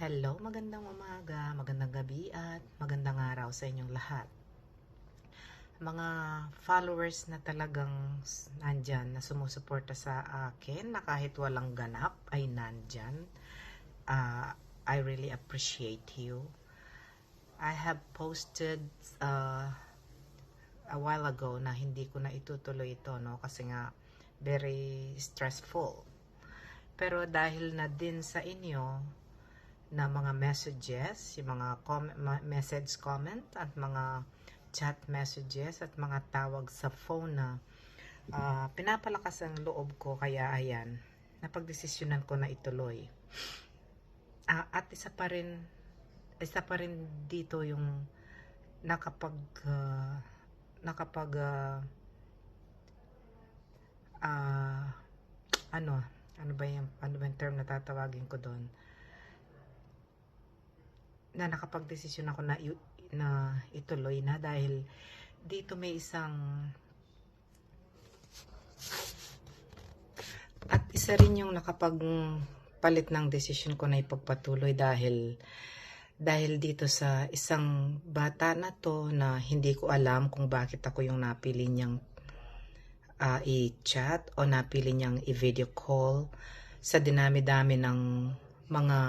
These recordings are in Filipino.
Hello, magandang umaga, magandang gabi at magandang araw sa inyong lahat. Mga followers na talagang nandyan na sumusuporta sa akin na kahit walang ganap ay nandyan. I really appreciate you. I have posted a while ago na hindi ko na itutuloy ito, no? Kasi nga very stressful. Pero dahil na din sa inyo na mga messages, yung mga message comment at mga chat messages at mga tawag sa phone na pinapalakas ang loob ko, kaya ayan, napagdesisyonan ko na ituloy. At isa pa rin dito yung nakapag uh, nakapag uh, uh, ano ano ba yung term na tatawagin ko doon, na nakapagdesisyon ako na ituloy na dahil dito may isang at isa rin yung nakapagpalit ng desisyon ko na ipagpatuloy dahil dito sa isang bata na to na hindi ko alam kung bakit ako yung napili niyang i-chat o napili niyang i-video call sa dinami-dami ng mga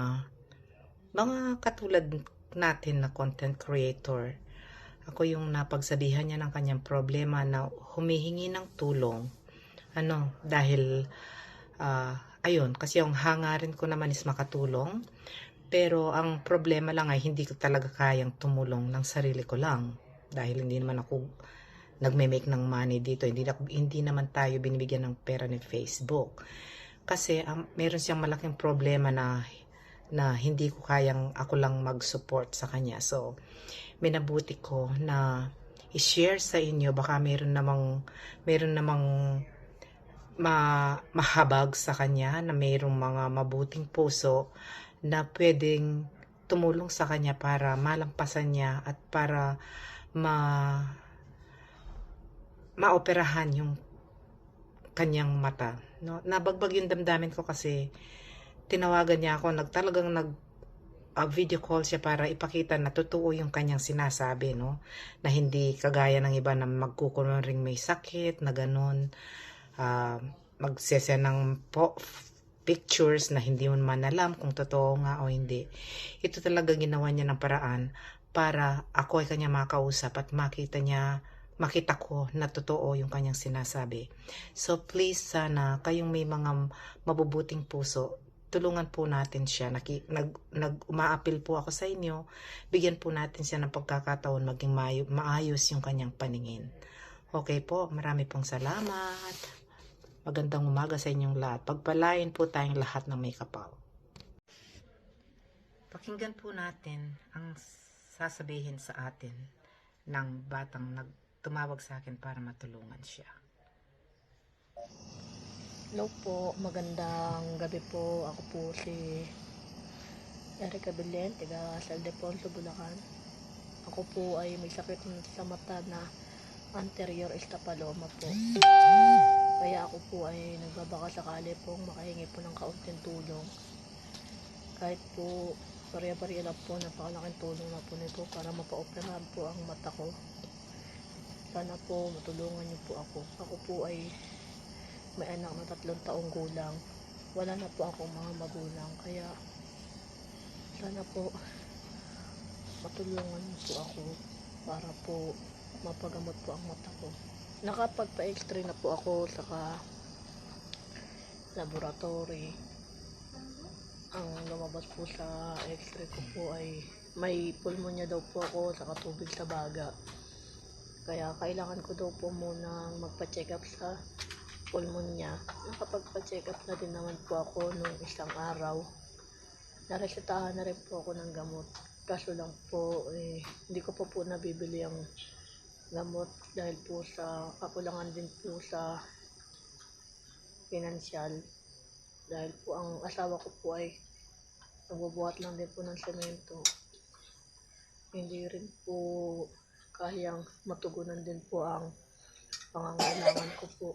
katulad natin na content creator. Ako yung napagsabihan niya ng kanyang problema na humihingi ng tulong. Dahil ayun, kasi yung hangarin ko naman is makatulong. Pero ang problema lang ay hindi ko talaga kayang tumulong ng sarili ko lang. Dahil hindi naman ako nagme-make ng money dito. Hindi naman tayo binibigyan ng pera ni Facebook. Kasi meron siyang malaking problema na hindi ko kayang ako lang mag-support sa kanya. So, minabuti ko na i-share sa inyo, baka meron namang mahabag sa kanya, na mayroong mga mabuting puso na pwedeng tumulong sa kanya para malampasan niya at para maoperahan yung kanyang mata. No? Nabagbag yung damdamin ko kasi tinawagan niya ako, video call siya para ipakita na totoo yung kanyang sinasabi, no? Na hindi kagaya ng iba na magkukunwaring may sakit, na ganun. Magsesend ng pictures na hindi mo man alam kung totoo nga o hindi. Ito talaga ginawa niya ng paraan para ako ay kanya makausap at makita ko na totoo yung kanyang sinasabi. So please, sana kayong may mga mabubuting puso, tulungan po natin siya. Umaapil po ako sa inyo, bigyan po natin siya ng pagkakataon maging maayos yung kanyang paningin. Okay po, marami pong salamat. Magandang umaga sa inyong lahat. Pagpalain po tayong lahat ng may kapal. Pakinggan po natin ang sasabihin sa atin ng batang tumawag sa akin para matulungan siya. Hello po, magandang gabi po. Ako po si Erica Belen, taga Saldeponso, Bulacan. Ako po ay may sakit sa mata na anterior estapaloma po. Kaya ako po ay nagbabaka sakali pong makahingi po ng kaunting tulong. Kahit po bariya-bariya lang po, napakalaking tulong na po nito para mapaoperahan po ang mata ko. Sana po matulungan niyo po ako. Ako po ay may anak na 3 taong gulang. Wala na po akong mga magulang, kaya sana po matulungan niyo po ako para po mapagamot po ang mata ko. Nakapagpa-x-ray na po ako saka laboratory. Ang lumabas po sa x-ray ko po ay may pulmonya daw po ako saka tubig sa baga. Kaya kailangan ko daw po munang magpa-check up sa pulmonya. Nakapagpa-check up na din naman po ako nung isang araw. Naresetahan na rin po ako ng gamot. Kaso lang po, hindi ko po nabibili ang gamot dahil po sa kakulangan din po sa pinansyal. Dahil po ang asawa ko po ay nagbubuhat lang din po ng semento. Hindi rin po kayang matugunan din po ang pangangailangan ko po.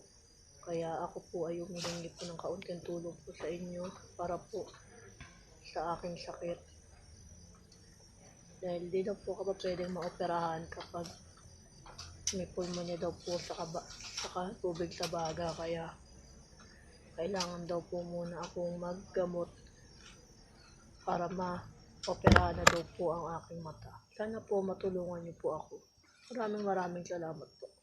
Kaya ako po ay humihingi po ng kaunting tulong po sa inyo para po sa aking sakit. Dahil di daw po ako pwedeng maoperahan kapag may pulmonya daw po sa tubig sa baga. Kaya kailangan daw po muna akong maggamot para ma-operahan na daw po ang aking mata. Sana po matulungan niyo po ako. Maraming salamat po.